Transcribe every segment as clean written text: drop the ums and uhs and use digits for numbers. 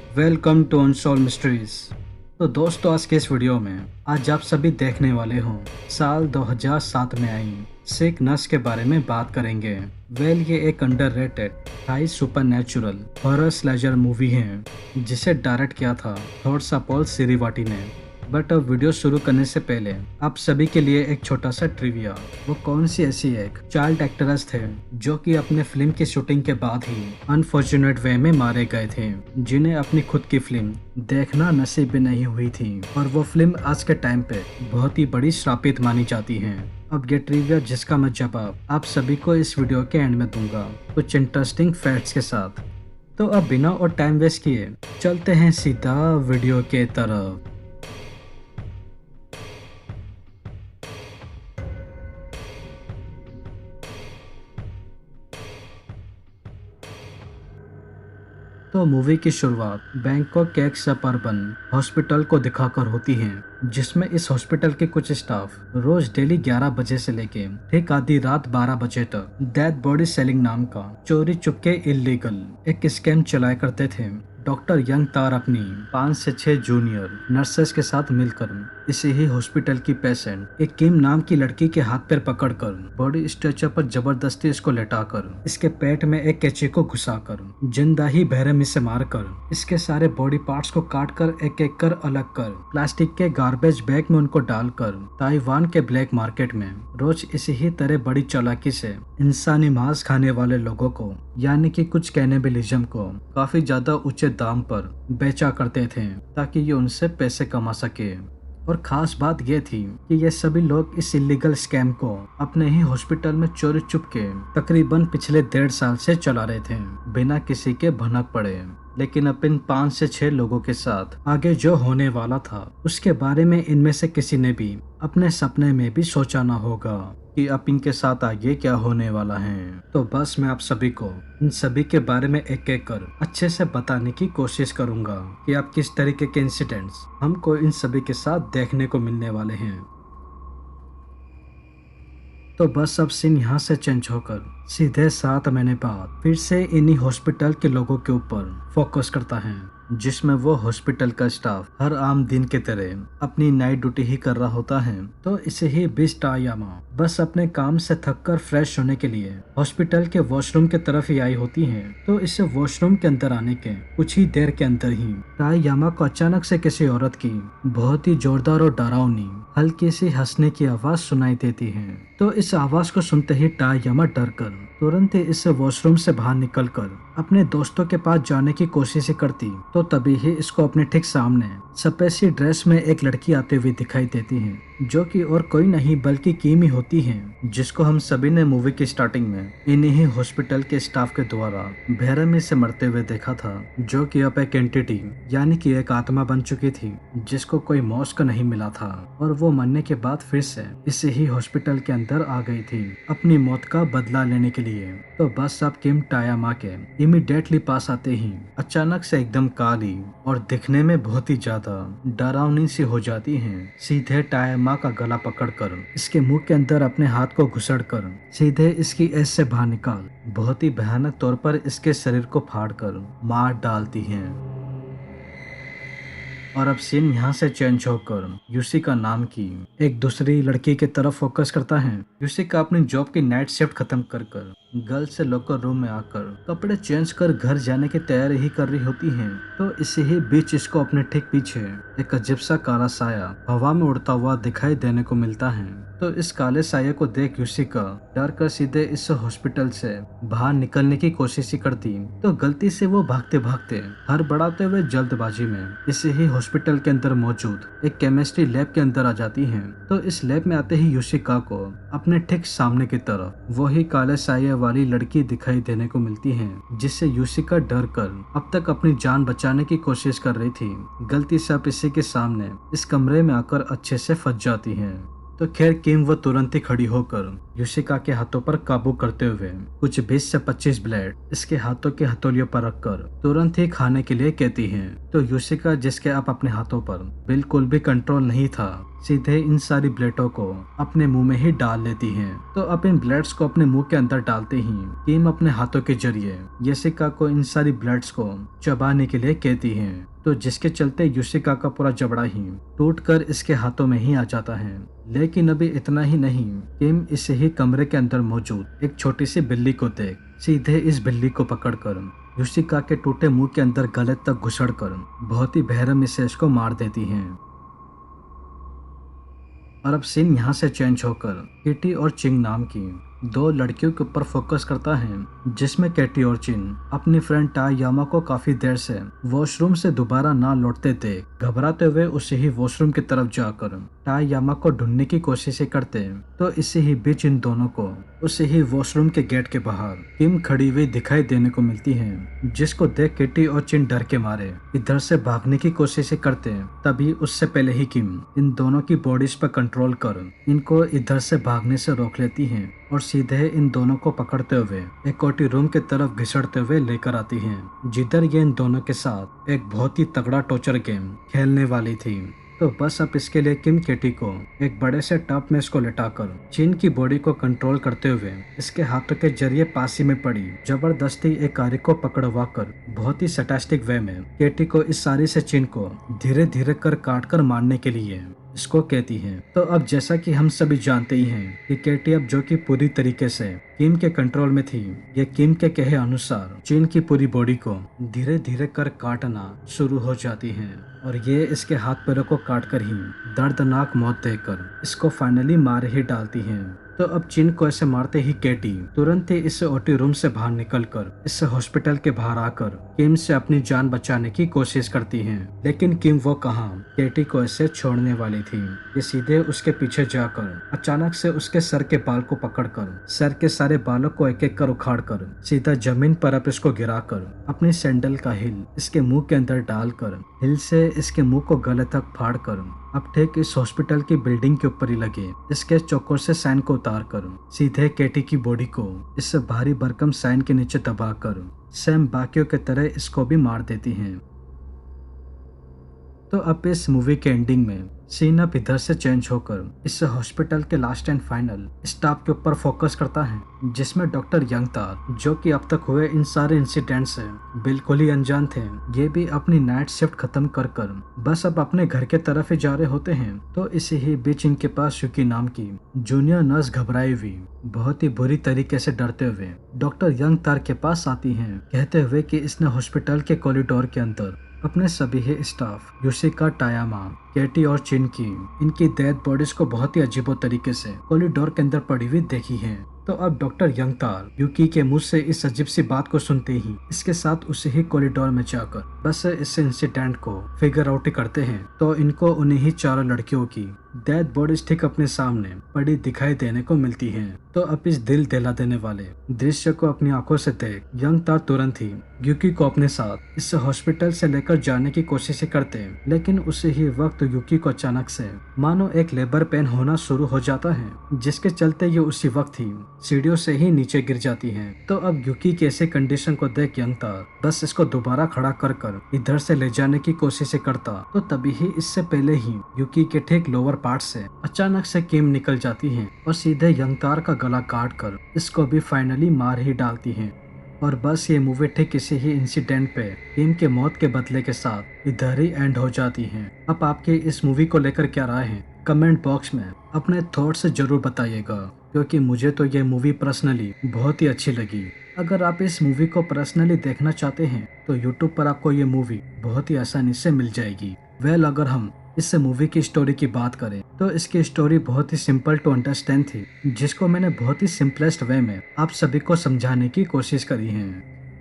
Welcome to unsolved mysteries. तो दोस्तों, आज के इस वीडियो में आज आप सभी देखने वाले हो साल 2007 में आई सिक नर्स के बारे में बात करेंगे। ये एक underrated high supernatural horror slasher movie है जिसे डायरेक्ट किया था थॉर्सा पॉल सिरिवाटी ने। बट अब वीडियो शुरू करने से पहले आप सभी के लिए एक छोटा सा ट्रिविया। वो कौन सी ऐसी एक चाइल्ड एक्ट्रेस थे जो कि अपने फिल्म की शूटिंग के बाद ही अनफॉर्चुनेट वे में मारे गए थे, जिन्हें अपनी खुद की फिल्म देखना नसीब भी नहीं हुई थी, और वो फिल्म आज के टाइम पे बहुत ही बड़ी श्रापित मानी जाती है। अब ये ट्रिविया जिसका मैं जवाब आप सभी को इस वीडियो के एंड में दूंगा कुछ इंटरेस्टिंग फैक्ट्स के साथ। तो अब बिना और टाइम वेस्ट किए चलते हैं सीधा वीडियो के तरफ। तो मूवी की शुरुआत बैंकॉक के एक सबअर्बन हॉस्पिटल को दिखाकर होती है, जिसमें इस हॉस्पिटल के कुछ स्टाफ रोज डेली 11 बजे से लेके ठीक आधी रात 12 बजे तक डेड बॉडी सेलिंग नाम का चोरी चुपके इलीगल एक स्कैम चलाया करते थे। डॉक्टर यंग तार अपनी 5 से 6 जूनियर नर्सेस के साथ मिलकर इसी ही हॉस्पिटल की पेशेंट एक किम नाम की लड़की के हाथ पैर पकड़कर बॉडी स्ट्रेचर पर जबरदस्ती इसको लेटाकर इसके पेट में एक कैंची को घुसाकर जिंदा ही बेरहमी से मारकर इसके सारे बॉडी पार्ट्स को काट कर एक एक कर अलग कर प्लास्टिक के गार्बेज बैग में उनको डालकर ताइवान के ब्लैक मार्केट में रोज इसी ही तरह बड़ी चालाकी से इंसानी मांस खाने वाले लोगों को यानी कि कुछ कैनिबलिज्म को काफी ज्यादा ऊंचे दाम पर बेचा करते थे ताकि ये उनसे पैसे कमा सके। और खास बात यह थी कि ये सभी लोग इस इलीगल स्कैम को अपने ही हॉस्पिटल में चोरी चुपके तकरीबन पिछले 1.5 साल से चला रहे थे बिना किसी के भनक पड़े। लेकिन अब इन 5 से 6 लोगों के साथ आगे जो होने वाला था उसके बारे में इनमें से किसी ने भी अपने सपने में भी सोचा ना होगा कि अब इनके साथ आगे क्या होने वाला है। तो बस मैं आप सभी को इन सभी के बारे में एक एक कर अच्छे से बताने की कोशिश करूंगा कि आप किस तरीके के इंसिडेंट्स हमको इन सभी के साथ देखने को मिलने वाले हैं। तो बस अब सीन यहाँ से चेंज होकर सीधे 7 महीने बाद फिर से इन्हीं हॉस्पिटल के लोगों के ऊपर फोकस करता है, जिसमें वो हॉस्पिटल का स्टाफ हर आम दिन के तरह अपनी नाइट ड्यूटी ही कर रहा होता है। तो इसे ही बिस टायामा बस अपने काम से थककर फ्रेश होने के लिए हॉस्पिटल के वॉशरूम के तरफ ही आई होती है। तो इसे वॉशरूम के अंदर आने के कुछ ही देर के अंदर ही टायामा को अचानक से किसी औरत की बहुत ही जोरदार और डरावनी हल्की सी हंसने की आवाज सुनाई देती है। तो इस आवाज को सुनते ही टायामा डर कर तुरंत ही इस वॉशरूम से बाहर निकलकर अपने दोस्तों के पास जाने की कोशिश करती। तो तभी ही इसको अपने ठीक सामने सफेद सी ड्रेस में एक लड़की आते हुए दिखाई देती है, जो कि और कोई नहीं बल्कि किम ही होती है, जिसको हम सभी ने मूवी की स्टार्टिंग में इन्हीं हॉस्पिटल के स्टाफ के द्वारा बेरहमी से मरते हुए देखा था, जो कि अब एक एंटिटी यानी कि एक आत्मा बन चुकी थी जिसको कोई मौत नहीं मिला था, और वो मरने के बाद फिर से इसी ही हॉस्पिटल के अंदर आ गई थी अपनी मौत का बदला लेने के लिए। तो बस अब किम टायामा के इमीडिएटली पास आते ही अचानक से एकदम काली और दिखने में बहुत ही ज्यादा डरावनी सी हो जाती है। सीधे टायामा का गला पकड़कर इसके मुंह के अंदर अपने हाथ को घुसड़कर सीधे इसकी ऐश से बाहर निकाल बहुत ही भयानक तौर पर इसके शरीर को फाड़कर मार डालती है। और अब सीन यहाँ से चेंज होकर यूसिका नाम की एक दूसरी लड़की की तरफ फोकस करता है। यूसिका अपनी जॉब की नाइट शिफ्ट खत्म कर गर्ल्स से लॉकर रूम में आकर कपड़े चेंज कर घर जाने की तैयारी ही कर रही होती है। तो इसी ही बीच इसको अपने ठीक पीछे एक अजीब सा काला साया हवा में उड़ता हुआ दिखाई देने को मिलता है। तो इस काले साये को देख यूसिका डर कर सीधे इस हॉस्पिटल से बाहर निकलने की कोशिश ही करती। तो गलती से वो भागते भागते हड़बड़ाते हुए जल्दबाजी में इसी ही हॉस्पिटल के अंदर मौजूद एक केमिस्ट्री लैब के अंदर आ जाती है। तो इस लैब में आते ही यूसिका को अपने ठीक सामने की तरफ वही काले साये वाली लड़की दिखाई देने को मिलती है, जिससे यूसिका डर कर अब तक अपनी जान बचाने की कोशिश कर रही थी गलती से अब इसी के सामने इस कमरे में आकर अच्छे से फंस जाती है। तो खैर किम वो तुरंत ही खड़ी होकर यूसिका के हाथों पर काबू करते हुए कुछ 20 से 25 ब्लेड इसके हाथों के हथौलियों पर रखकर तुरंत ही खाने के लिए कहती है। तो यूसिका जिसके अब अपने हाथों पर बिल्कुल भी कंट्रोल नहीं था सीधे इन सारी ब्लेडों को अपने मुंह में ही डाल लेती है। तो अब इन ब्लेड्स को अपने मुंह के अंदर डालते ही किम अपने हाथों के जरिए येसिका को इन सारी ब्लेड्स को चबाने के लिए कहती है, तो जिसके चलते युशिका का पूरा जबड़ा ही टूटकर इसके हाथों में ही आ जाता है। लेकिन अभी इतना ही नहीं, किम इसे ही कमरे के अंदर मौजूद एक छोटी सी बिल्ली को देख सीधे इस बिल्ली को पकड़कर युशिका के टूटे मुंह के अंदर गले तक घुसड़कर बहुत ही बेरहमी से इसको मार देती है। और अब सीन यहाँ से चेंज होकर किटी और चिंग नाम की दो लड़कियों के ऊपर फोकस करता है, जिसमें केटी और चिन अपनी फ्रेंड टायामा को काफी देर से वॉशरूम से दोबारा ना लौटते देख घबराते हुए उसे ही वॉशरूम की तरफ जाकर टायामा को ढूंढने की कोशिश करते, तो इसी ही बीच इन दोनों को उसे ही वॉशरूम के गेट के बाहर किम खड़ी हुई दिखाई देने को मिलती है, जिसको देख केटी और चिन डर के मारे इधर से भागने की कोशिश करते। तभी उससे पहले ही किम इन दोनों की बॉडीज पर कंट्रोल कर इनको इधर से भागने से रोक लेती है और सीधे इन दोनों को पकड़ते हुए एक ओटी रूम की तरफ घिसड़ते हुए लेकर आती हैं, जिधर ये इन दोनों के साथ एक बहुत ही तगड़ा टॉर्चर गेम खेलने वाली थी। तो बस अब इसके लिए किम केटी को एक बड़े से टब में इसको लेटाकर चिन की बॉडी को कंट्रोल करते हुए इसके हाथों के जरिए पासी में पड़ी जबरदस्ती एक कारी को पकड़वा कर बहुत ही सटास्टिक वे में केटी को इस सारी से चिन को धीरे धीरे कर काट कर मारने के लिए इसको कहती है। तो अब जैसा कि हम सभी जानते ही हैं कि केटी अब जो कि पूरी तरीके से किम के कंट्रोल में थी, ये किम के कहे अनुसार चिन की पूरी बॉडी को धीरे धीरे कर काटना शुरू हो जाती है और ये इसके हाथ पैरों को काट कर ही दर्दनाक मौत देकर इसको फाइनली मार ही डालती है। तो अब चिन को ऐसे मारते ही केटी तुरंत ही इस ओटी रूम से बाहर निकलकर इस हॉस्पिटल के बाहर आकर किम से अपनी जान बचाने की कोशिश करती है, लेकिन किम वो कहाँ केटी को ऐसे छोड़ने वाली थी। ये सीधे उसके पीछे जाकर अचानक से उसके सर के बाल को पकड़कर सर के सारे बालों को एक एक कर उखाड़ कर सीधा जमीन पर अब इसको गिराकर अपनी सैंडल का हिल इसके मुंह के अंदर डालकर हिल से इसके मुंह को गले तक फाड़ कर अब ठीक इस हॉस्पिटल की बिल्डिंग के ऊपर ही लगे इसके चौकोर से साइन को उतार कर सीधे केटी की बॉडी को इस भारी भरकम साइन के नीचे दबाकर सेम बाकियों की तरह इसको भी मार देती हैं। तो अब इस मूवी के एंडिंग में सीन अब इधर से चेंज होकर इस हॉस्पिटल के लास्ट एंड फाइनल स्टाफ के ऊपर फोकस करता है, जिसमें डॉक्टर यंगतार जो कि अब तक हुए इन सारे इंसिडेंट से बिल्कुल ही अनजान थे, ये भी अपनी नाइट शिफ्ट खत्म कर बस अब अपने घर के तरफ ही जा रहे होते हैं। तो इसी ही बीच इनके पास युकी नाम की जूनियर नर्स घबराई हुई बहुत ही बुरी तरीके से डरते हुए डॉक्टर यंगतार के पास आती है, कहते हुए कि इसने हॉस्पिटल के कॉरिडोर के अंदर अपने सभी ही स्टाफ युशिका, टायामा, केटी और चिन की इनकी डेड बॉडीज को बहुत ही अजीबो तरीके से कॉरिडोर के अंदर पड़ी हुई देखी है। तो अब डॉक्टर यंगतार युकी के मुंह से इस अजीब सी बात को सुनते ही इसके साथ उसी ही कॉरिडोर में जाकर बस इस इंसिडेंट को फिगर आउट करते हैं। तो इनको उन्हीं ही चारों लड़कियों की डेड बॉडीज ठीक अपने सामने पड़ी दिखाई देने को मिलती हैं। तो अब इस दिल दहला देने वाले दृश्य को अपनी आंखों से देख यंगतार तुरंत ही युकी को अपने साथ इस हॉस्पिटल से लेकर जाने की कोशिश करते हैं, लेकिन उसी ही वक्त युकी को अचानक से मानो एक लेबर पेन होना शुरू हो जाता है, जिसके चलते ये उसी वक्त ही सीढ़ियों से ही नीचे गिर जाती हैं। तो अब युकी की ऐसे कंडीशन को देख यंगतार बस इसको दोबारा खड़ा कर इधर से ले जाने की कोशिश करता। तो तभी ही इससे पहले ही युकी के ठीक लोअर पार्ट से अचानक से किम निकल जाती है और सीधे यंगतार का गला काट कर इसको भी फाइनली मार ही डालती है। और बस ये मूवी ठीक किसी ही इंसिडेंट पे किम के मौत के बदले के साथ इधर ही एंड हो जाती है। अब आपके इस मूवी को लेकर क्या राय है, कमेंट बॉक्स में अपने थॉट्स जरूर बताइएगा, क्योंकि मुझे तो ये मूवी पर्सनली बहुत ही अच्छी लगी। अगर आप इस मूवी को पर्सनली देखना चाहते हैं तो यूट्यूब पर आपको ये मूवी बहुत ही आसानी से मिल जाएगी। अगर हम इस मूवी की स्टोरी की बात करें तो इसकी स्टोरी बहुत ही सिंपल टू अंडरस्टैंड थी, जिसको मैंने बहुत ही सिंपलेस्ट वे में आप सभी को समझाने की कोशिश करी है।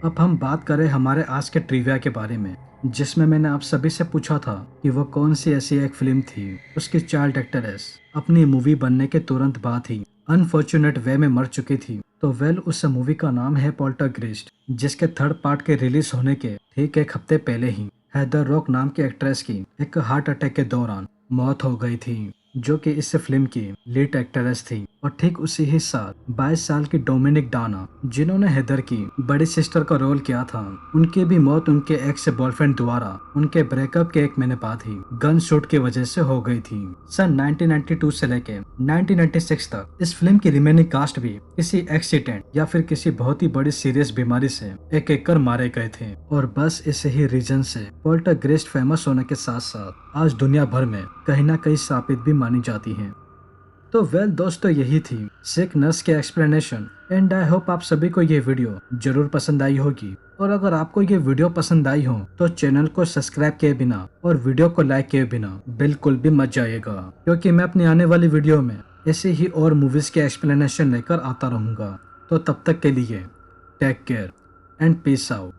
अब हम बात करें हमारे आज के ट्रिविया के बारे में, जिसमें मैंने आप सभी से पूछा था कि वो कौन सी ऐसी एक फिल्म थी उसकी चाइल्ड एक्ट्रेस अपनी मूवी बनने के तुरंत बाद ही अनफॉर्चुनेट वे में मर चुकी थी। तो उस मूवी का नाम है पोल्टरगेस्ट, जिसके थर्ड पार्ट के रिलीज होने के ठीक एक हफ्ते पहले ही हेदर रॉक नाम की एक्ट्रेस की एक हार्ट अटैक के दौरान मौत हो गई थी, जो कि इस फिल्म की लीड एक्ट्रेस थी। और ठीक उसी ही साल 22 साल की डोमिनिक डाना, जिन्होंने हेदर की बड़ी सिस्टर का रोल किया था, उनकी भी मौत उनके एक्स बॉयफ्रेंड द्वारा उनके ब्रेकअप के 1 महीने बाद ही गन शूट की वजह से हो गई थी। सन 1992 से लेके 1996 तक इस फिल्म की रिमेनिंग कास्ट भी किसी एक्सीडेंट या फिर किसी बहुत ही बड़ी सीरियस बीमारी से एक कर मारे गए थे। और बस इसे ही रीजन से पोल्टरगेस्ट फेमस होने के साथ साथ आज दुनिया भर में कहीं ना कहीं साबित भी मानी जाती है। तो वेल दोस्तों, यही थी सिक नर्स के एक्सप्लेनेशन एंड आई होप आप सभी को ये वीडियो जरूर पसंद आई होगी। और अगर आपको ये वीडियो पसंद आई हो तो चैनल को सब्सक्राइब किए बिना और वीडियो को लाइक किए बिना बिल्कुल भी मत जाइएगा, क्योंकि मैं अपनी आने वाली वीडियो में ऐसे ही और मूवीज के एक्सप्लेनेशन लेकर आता रहूंगा। तो तब तक के लिए take care and peace out.